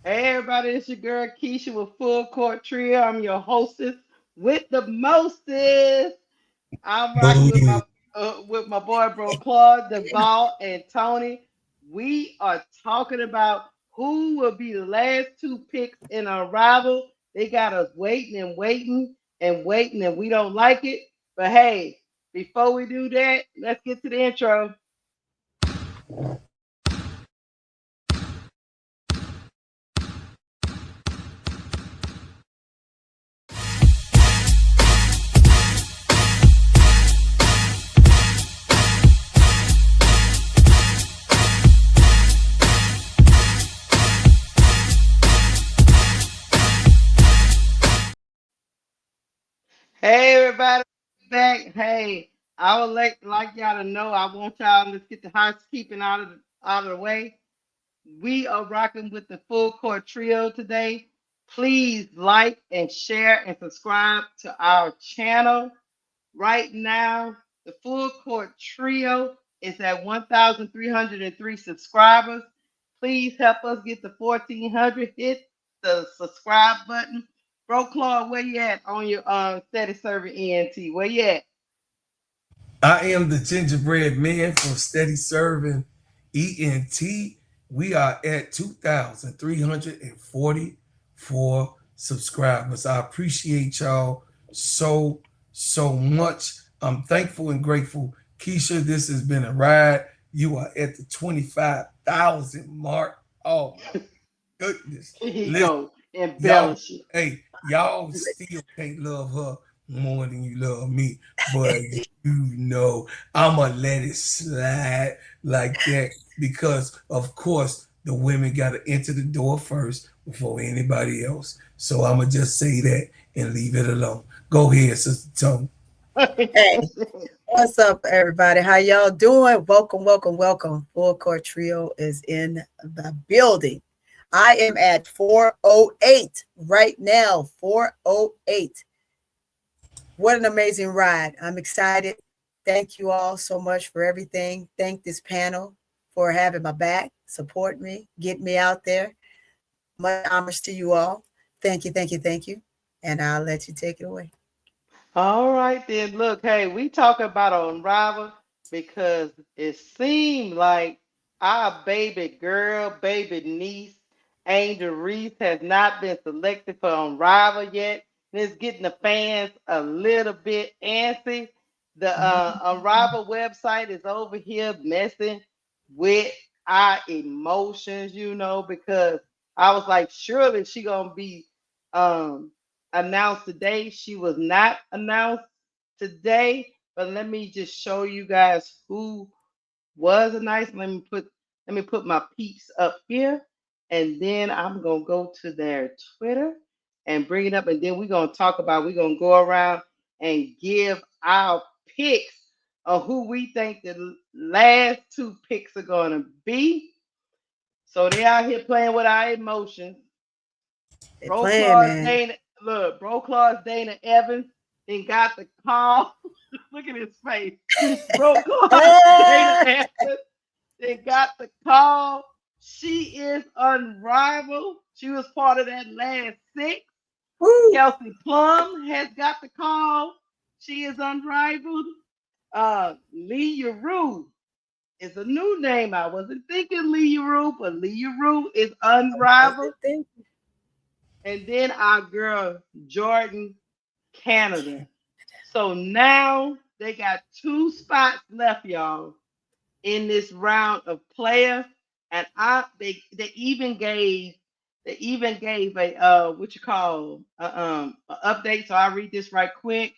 Hey everybody, it's your girl Keisha with Full Court Trio. I'm your hostess with the mostest. I'm rocking Boom. with my boy Bro Claude, Deval, and Tony. We are talking about who will be the last two picks in our rival. They got us waiting and waiting and waiting, and we don't like it. But hey, before we do that, let's get to the intro. Hey everybody, back. Hey, I would like y'all to know. I want y'all. Let's get the housekeeping out of the way. We are rocking with the full court trio today. Please like and share and subscribe to our channel. Right now, the full court trio is at 1,303 subscribers. Please help us get to 1,400. Hit the subscribe button. Bro Claude, where you at on your steady serving ENT? Where you at? I am the gingerbread man from Steady Serving ENT. We are at 2,344 subscribers. I appreciate y'all so much. I'm thankful and grateful. Keisha, this has been a ride. You are at the 25,000 mark. Oh my goodness. Here you Listen, go. y'all, Embellish it. hey, y'all still can't love her more than you love me, but you know I'ma let it slide like that because of course the women gotta enter the door first before anybody else. So I'ma just say that and leave it alone. Go ahead, Sister Tone. Hey, what's up, everybody? How y'all doing? Welcome, welcome, welcome. Full Court Trio is in the building. I am at 408 right now. 408. What an amazing ride. I'm excited. Thank you all so much for everything. Thank this panel for having my back, support me, get me out there. Much homage to you all. Thank you, thank you, thank you. And I'll let you take it away. All right then. Look, hey, we talk about Unrivaled because it seemed like our baby girl, baby niece, Angel Reese, has not been selected for Unrivaled yet. And it's getting the fans a little bit antsy. The Unrivaled website is over here messing with our emotions, because I was like, surely she gonna be um announced today. She was not announced today, but let me just show you guys who was announced. Let me put my peeps up here, and then I'm gonna go to their Twitter and bring it up, and then we're gonna go around and give our picks on who we think the last two picks are gonna be. So they out here playing with our emotions. They Bro playing, Claus man. Dana, look, Bro Claus Dana Evans, then got the call. Look at his face. Bro Claus Dana Ah! Evans, then got the call. She is unrivaled. She was part of that last six. Woo! Kelsey Plum has got the call. She is unrivaled. Lee Rue is a new name. I wasn't thinking Lee Rue, but Lee Rue is Was unrivaled. it thing? And then our girl Jordan Canada. So now they got two spots left, y'all, in this round of player. And they even gave a what you call a update. So I read this right quick.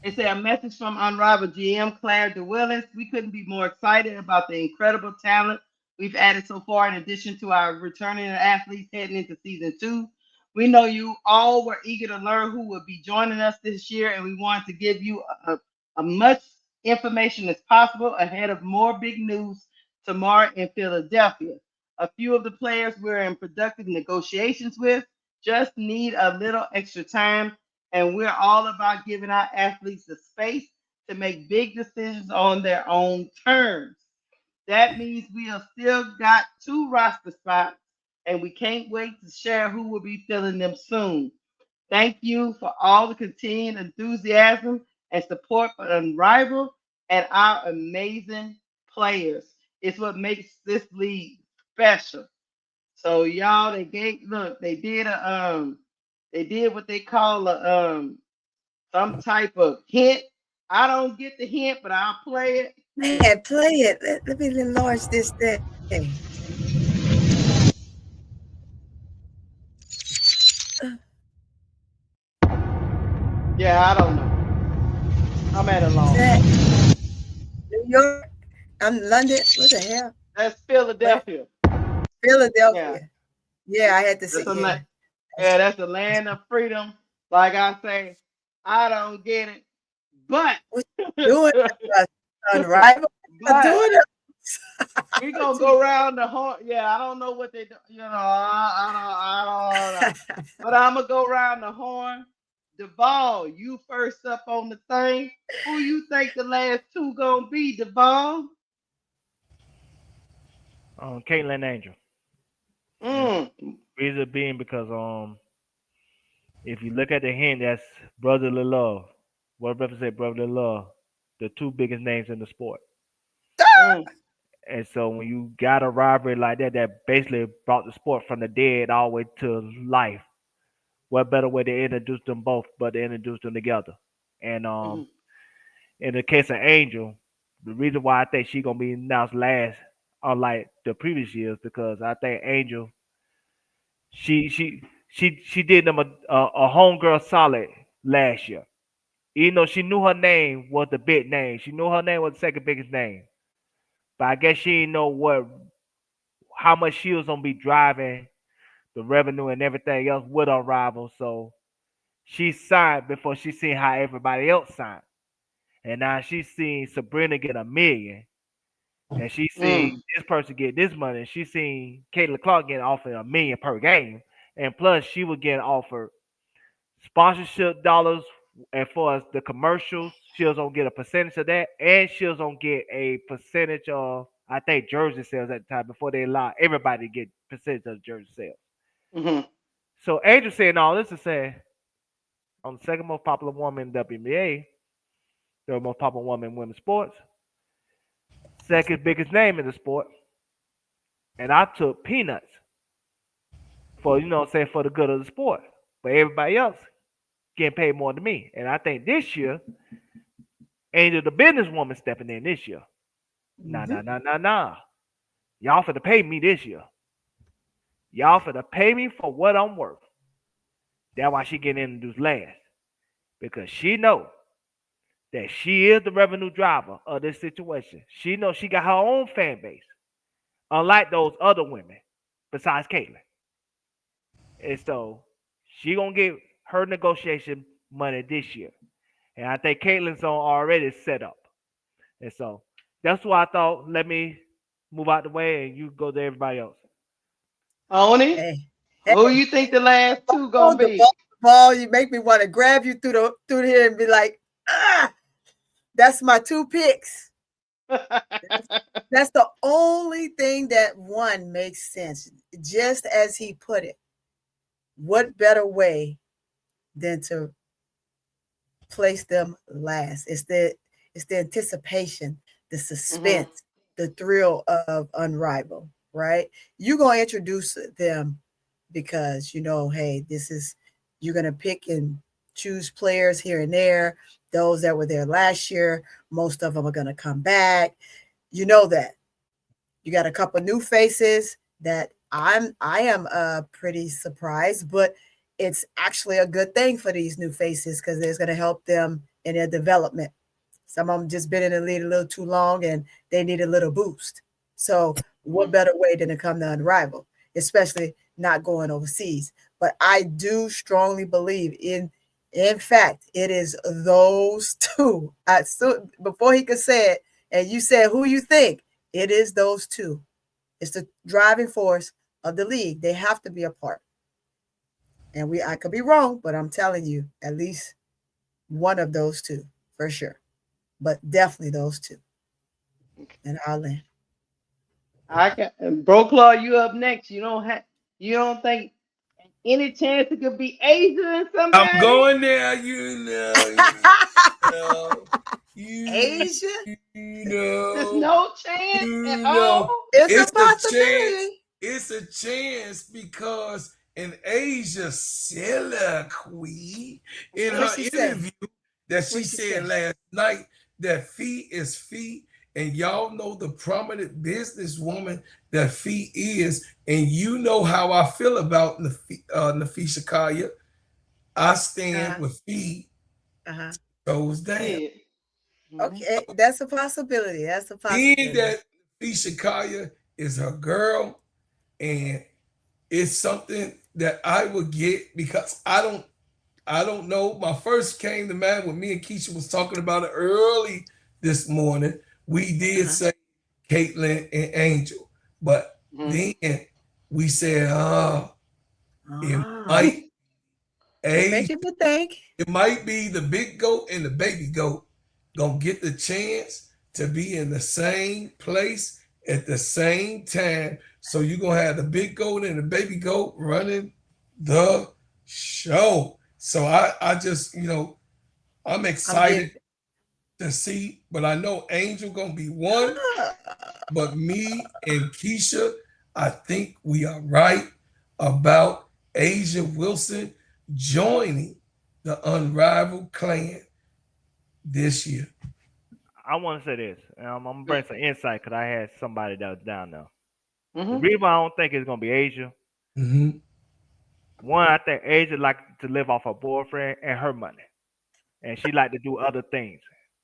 It said a message from Unrivaled GM Claire DeWillis. We couldn't be more excited about the incredible talent we've added so far, in addition to our returning athletes heading into season two. We know you all were eager to learn who will be joining us this year, and we wanted to give you a much information as possible ahead of more big news tomorrow in Philadelphia. A few of the players we're in productive negotiations with just need a little extra time, and we're all about giving our athletes the space to make big decisions on their own terms. That means we have still got two roster spots and we can't wait to share who will be filling them soon. Thank you for all the continued enthusiasm and support for Unrivaled and our amazing players. It's what makes this league special. So y'all, they did what they call a some type of hint. I don't get the hint, but I'll play it. Man, play it. Let me enlarge this thing. Yeah, I don't know. I'm at a Is loss. that New York? I'm London. What the hell? That's Where? Philadelphia. Yeah, Philadelphia. Yeah, I had to see. that's a Yeah, la- yeah, that's that's the land of freedom. Like I say, I don't get it, but what you doing, uh, Unrivaled. I'm but doing it. we gonna go around the horn. Yeah, I don't know what they do. I don't know. But I'm gonna go around the horn. Duvall, you first up on the thing. Who you think the last two gonna be, Duvall? Caitlin Angel. And Mm. reason being because if you look at the hint, that's brotherly love. What represent brotherly love? The two biggest names in the sport. Mm. And so when you got a rivalry like that, that basically brought the sport from the dead all the way to life. What better way to introduce them both but to introduce them together? And Mm. in the case of Angel, the reason why I think she gonna be announced last, unlike the previous years, because I think Angel she did them a homegirl solid last year. Even though she knew her name was the big name, she knew her name was the second biggest name. But I guess she didn't know what how much she was gonna be driving the revenue and everything else with her rival. So she signed before she seen how everybody else signed. And now she's seen Sabrina get 1 million, and she's Mm. seen this person get this money, and she's seen Caitlin Clark getting offered 1 million per game. And plus she was getting offered sponsorship dollars, and for us the commercials, she'll gonna get a percentage of that, and she'll gonna get a percentage of I think jersey sales at the time before they allow everybody to get percentage of jersey sales. Mm. So Angel saying all this to say I'm the second most popular woman in the WNBA, third most popular woman in women's sports, second biggest name in the sport, and I took peanuts for saying for the good of the sport. But everybody else getting paid more than me. And I think this year, Angel the businesswoman stepping in this year. Nah, Mhm. nah, nah, nah, nah. Y'all for to pay me this year. Y'all for to pay me for what I'm worth. That's why she getting introduced last. Because she know that she is the revenue driver of this situation. She knows she got her own fan base. Unlike those other women, besides Caitlyn. And so she gonna get her negotiation money this year. And I think Caitlyn's on already set up. And so that's why I thought let me move out the way and you go to everybody else. Oni, Hey, hey, who you think the last two oh, gonna the be? ball, you make me want to grab you through here and be like, ah, that's my two picks. That's the only thing that one makes sense. Just as he put it, what better way than to place them last? It's the anticipation, the Hmm. suspense, the thrill of Unrivaled, right? You're gonna introduce them because hey, this is you're gonna pick and choose players here and there. Those that were there last year, most of them are gonna come back. You know that. You got a couple new faces that I am pretty surprised, but it's actually a good thing for these new faces because it's going to help them in their development. Some of them just been in the league a little too long and they need a little boost. So what Hmm. better way than to come to Unrivaled, especially not going overseas. But I do strongly believe in fact, it is those two. Before he could say it, and you said who you think, it is those two. It's the driving force of the league. They have to be a part. And I could be wrong, but I'm telling you, at least one of those two for sure. But definitely those two. And I'll land. I got Bro Claw, you up next. You don't have. You don't think any chance it could be Asia and I'm somebody? going there, know, you Asia There's know, no chance at you all. know. is a It's a chance. possibility. It's a chance because in Asia Soliloquy, in What her she say? interview that she What she said say? last night, that fee is fee, and y'all know the prominent businesswoman that fee is, and you know how I feel about Nafisha Kaya. I stand Uh-huh. with fee Uh-huh. goes down. Period. Hmm. Okay, that's a possibility. That's a Being possibility. that Nafisha Kaya is her girl, and it's something that I would get because I don't know. My first came to mind when me and Keisha was talking about it early this morning. We did Uh-huh. say Caitlin and Angel, but Hmm. then we said, it Ah, might they a making me think. it might be the big goat and the baby goat gonna get the chance to be in the same place at the same time. So you're gonna have the big goat and the baby goat running the show. So I just I'm I'm excited getting. to see, but I know Angel gonna be one. But me and Keisha, I think we are right about Asia Wilson joining the Unrivaled clan this year. I want to say this. I'm gonna bring some insight because I had somebody that was down there. The Hmm. reason why I don't think it's gonna be Asia. Mm-hmm. One, I think Asia like to live off her boyfriend and her money, and she like to do other things.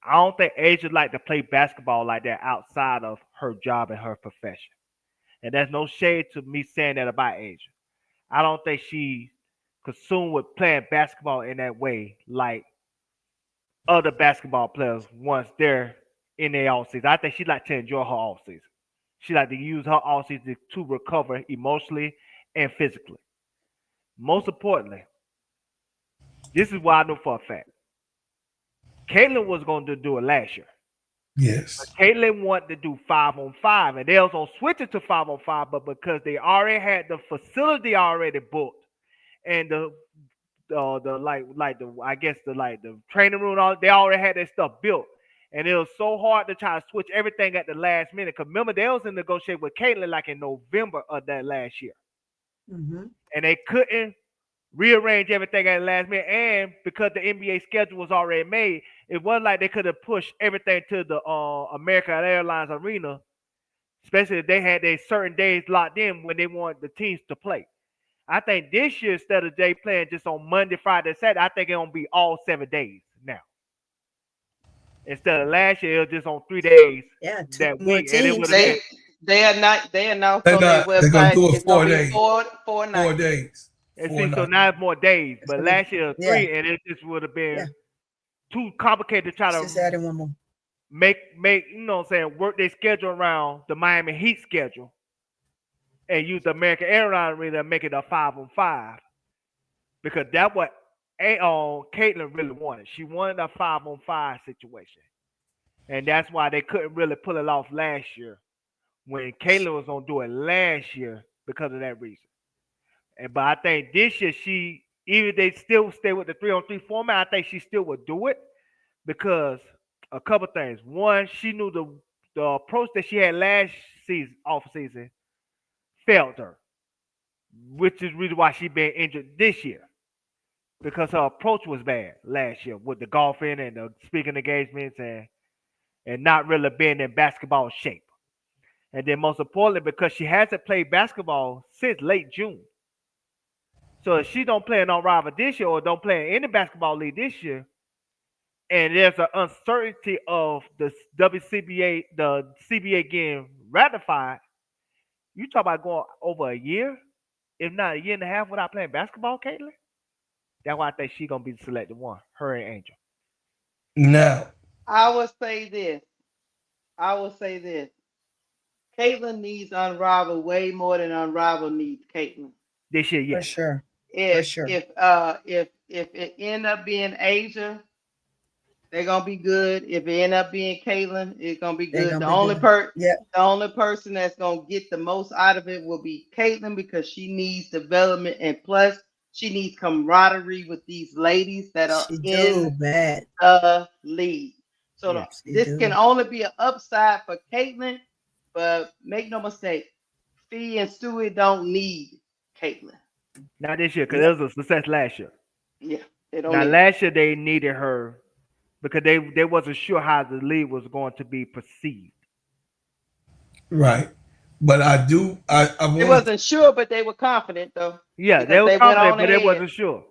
I don't think Asia like to play basketball like that outside of her job and her profession. And there's no shade to me saying that about Asia. I don't think she consumed with playing basketball in that way like other basketball players once they're in their off season. I think she like to enjoy her off season. She like to use her off season to recover emotionally and physically. Most importantly, this is what I know for a fact. Caitlin was going to do it last year. But Yes. Caitlin wanted to do 5-on-5, and they was going to switch it to 5-on-5, but because they already had the facility already booked and the like the I guess the like the training room, all they already had that stuff built. And it was so hard to try to switch everything at the last minute. Cause remember they was in negotiation with Caitlin like in November of that last year. Mm-hmm. And they couldn't rearrange everything at the last minute. And because the NBA schedule was already made, it wasn't like they could have pushed everything to the American Airlines Arena, especially if they had their certain days locked in when they want the teams to play. I think this year instead of Jay playing just on Monday, Friday, Saturday, I think it's gonna be all 7 days now. Instead of last year, it was just on 3 days Yeah, two that more week, and it would teams. have They been they are not. They announced They're on their not. They're gonna website do it it's gonna four be days. four Four nights. days. and Four see, so nights. now it's more days. It's But gonna be last year it was yeah, 3, and it just would have yeah. been too complicated to try It's to just adding one more. make what I'm saying, work their schedule around the Miami Heat schedule and use the American Airlines Arena and make it a 5-on-5 because that's what Caitlin really wanted. She wanted a 5-on-5 situation. And that's why they couldn't really pull it off last year when Kayla was gonna do it last year because of that reason. And but I think this year she even if they still stay with the 3-on-3 format, I think she still would do it because a couple things. One, she knew the approach that she had last season off season failed her, which is the reason why she been injured this year. Because her approach was bad last year with the golfing and the speaking engagements and not really being in basketball shape. And then most importantly, because she hasn't played basketball since late June. So if she don't play in rival this year or don't play in any basketball league this year, and there's an uncertainty of the WCBA, the CBA getting ratified, you talk about going over a year, if not a year and a half without playing basketball, Caitlin? That's why I think she's gonna be the selected one, her and Angel. Now, I would say this. I would say this. Caitlyn needs Unrivaled way more than Unrivaled needs Caitlyn. This year, For yes. sure. For If sure. if uh if it end up being Asia, they're gonna be good. If it end up being Caitlyn, it's gonna be They're good. gonna be good. Yeah, The only person that's gonna get the most out of it will be Caitlyn because she needs development and plus she needs camaraderie with these ladies that are she in do bad. the league. So Yeah. She this can do. only be an upside for Caitlyn, but make no mistake, Fee and Stewie don't need Caitlyn. Not this year, because Yeah. it was a success last year. Yeah, they don't Now need her. last year they needed her because they wasn't sure how the league was going to be perceived. Right. But I do. I They want to. wasn't sure, but they were confident though Yeah, they because were they went confident, on but they ahead. wasn't sure.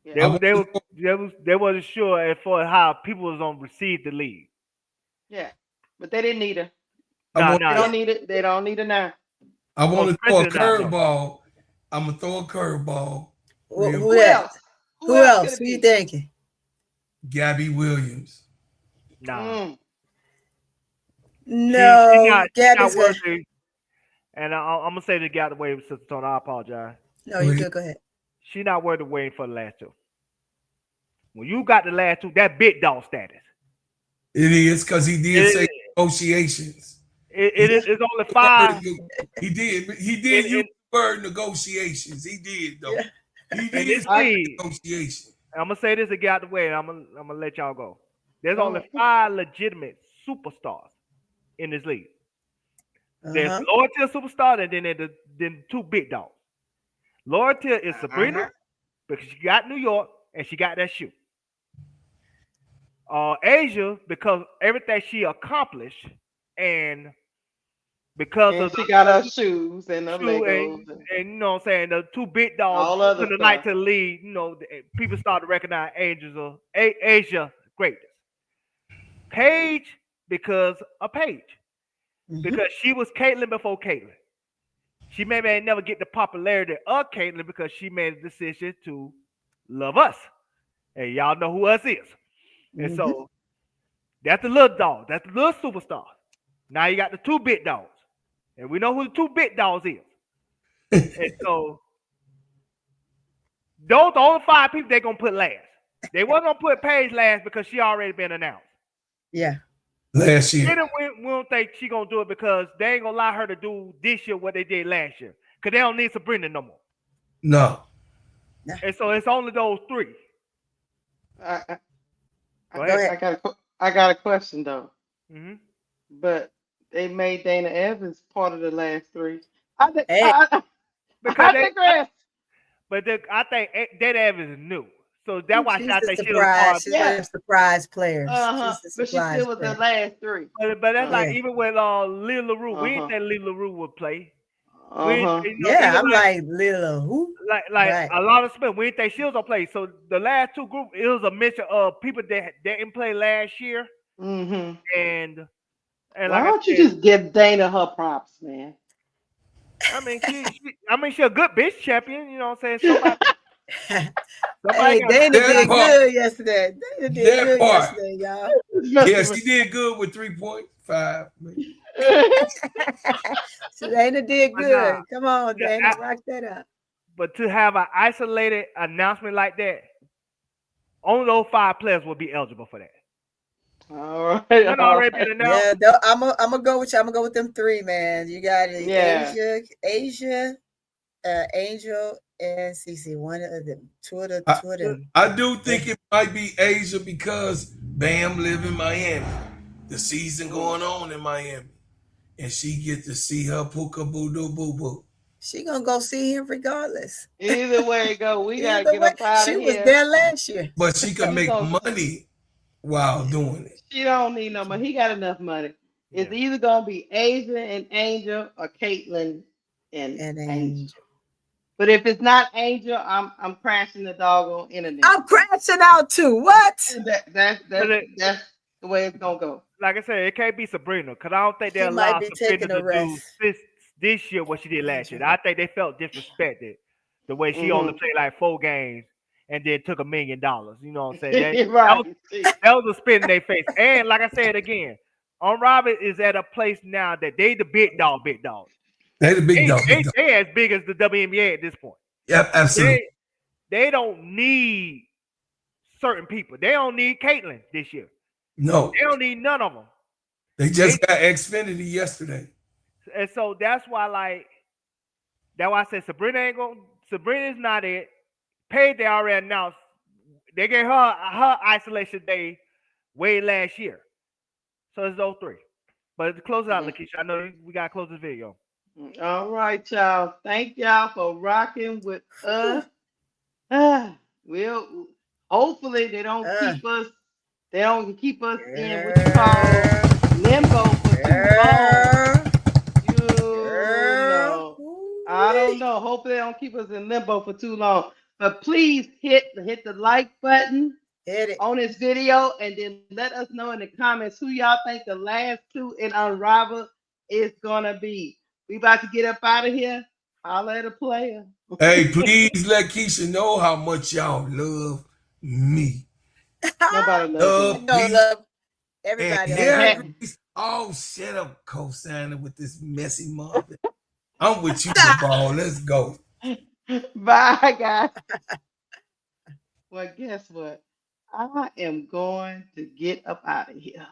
Yeah. I want to. They wasn't sure as far as how people was gonna receive the league. Yeah, but they didn't need her. I No, want. They no, don't no. need it. They don't need her now. I Oh, want to throw a especially not no. curveball. I'm gonna throw a curveball. Real. Who Who that? else? Who Who else could else? it Who you be? thinking? Gabby Williams. Nah. Mm. No, She not Gabby's good. worthy. And I'm gonna say this got away with Sister Tony. I apologize. No, Go you ahead. good. Go ahead. She not worthy waiting for the last two. When you got the last two, that big dog status. It is because he did say It, negotiations. it He is Yeah, it's only used the word five he did. He in, did use in, the word negotiations. He did though. yeah. He in did this say I, league. negotiation. I'm gonna say this to get out the way, and I'm gonna let y'all go. There's go only ahead. five legitimate superstars in this league. There's Uh-huh. Loyalty superstar, and then two big dogs. Loyalty is Sabrina Uh-huh. because she got New York and she got that shoe. Asia because everything she accomplished and because And of she the got her shoes and her shoe Legos and and you know what I'm saying the two big dogs all other in the night stuff. to the lead, people start to recognize Angels of Asia greatness. Paige because of Paige. Hmm. Because she was Caitlyn before Caitlyn. She maybe ain't never get the popularity of Caitlyn because she made a decision to love us. And y'all know who us is. And Hmm. so that's the little dog. That's the little superstar. Now you got the two big dogs. And we know who the two big dogs is. And so those the only five people they're gonna put last. They wasn't gonna put Paige last because she already been announced. Yeah. Last year. Then we don't think she gonna do it because they ain't gonna allow her to do this year what they did last year. Cause they don't need Sabrina no more. No. And so it's only those three. I, I, Go Go ahead. ahead. I got a question though. Mm-hmm. But they made Dana Evans part of the last three. I think Hey, Because I they, digress. I think Dana Evans is new, so that's why she's I the think she was surprise. part. She's one Yeah. of the surprise players. Uh-huh. She's the But she surprise still was the player. last three. But that's like Yeah. Uh-huh. even with Lil LaRue, we didn't Uh-huh. think Lil LaRue would play. We ain't, Uh-huh. Yeah, even I'm like little who? like Right. a lot of Smith, we didn't think she was gonna play. So the last two group, it was a mixture of people that didn't play last year, Mm-hmm. and Why like I don't you said, just give Dana her props, man? I mean she a good bitch champion. You know what I'm saying? Somebody Hey, got to Dana step it That did out. part. good yesterday. Dana did That good part. yesterday, y'all. It's messing Yes, with he did good with 3.5. So Dana did But nah, good. Come on, to, Dana, rock that up. but to have an isolated announcement like that, only those five players will be eligible for that. all right, None all already been right. announced. Yeah, I'm gonna go with you. I'm gonna go with them three, man. You got Yeah. Asia, Angel, and Cece. One of them, I, two of Look, them. I do They, think it might be Asia because Bam live in Miami. The season Mm. going on in Miami. And she get to see her puka boo doo boo boo. she gonna go see him regardless. Either way it go, we gotta Either get way, up out she of was here. there last year. But she can She make gonna. money while doing it. She don't need no money. He got enough money. It's yeah. either gonna be Asia and Angel or Caitlyn and And Angel. Angel. But if it's not Angel, I'm crashing the doggone internet. I'm crashing out too. What? But That's the way it's gonna go. like I said, it can't be Sabrina because I don't think they She might allow be Sabrina taking a to do rest. this year what she did last year. Angel. I think they felt disrespected the way she only Hmm. played like 4 games and then took $1 million. You know what I'm saying? That was Right. See. that was a spit in their face. And like I said again, Unrivaled is at a place now that they the big dog. They the big They, dog, big they, dog. they as big as the WNBA at this point. Yep, absolutely. They don't need certain people. They don't need Caitlyn this year. No, They don't need none of them. they They just got Xfinity yesterday. and so that's why I said Sabrina ain't going. Sabrina's not it. Paige they already announced. They gave her isolation day way last year. So it's those three. But to close it out, Mhm. Lakeisha, I know we gotta close this video. All right, y'all. Thank y'all for rocking with Whew. us. We'll hopefully Uh, they don't keep us in what you call girl, limbo for too long. girl, You girl. know, I don't Ooh-wee. know. Hopefully they don't keep us in limbo for too long. But please hit the like button Hit it. on this video and then let us know in the comments who y'all think the last two in Unrivaled is gonna be. We about to get up out of here. Holla at a player. Hey, please let Keisha know how much y'all love me. Nobody loves I Love you. know Pete love and everybody And love Harry you. ha- Reese. Oh, shut up, co-signing with this messy mother. I'm with you, LeBall. Let's go. Bye, guys. Well, guess what? I am going to get up out of here.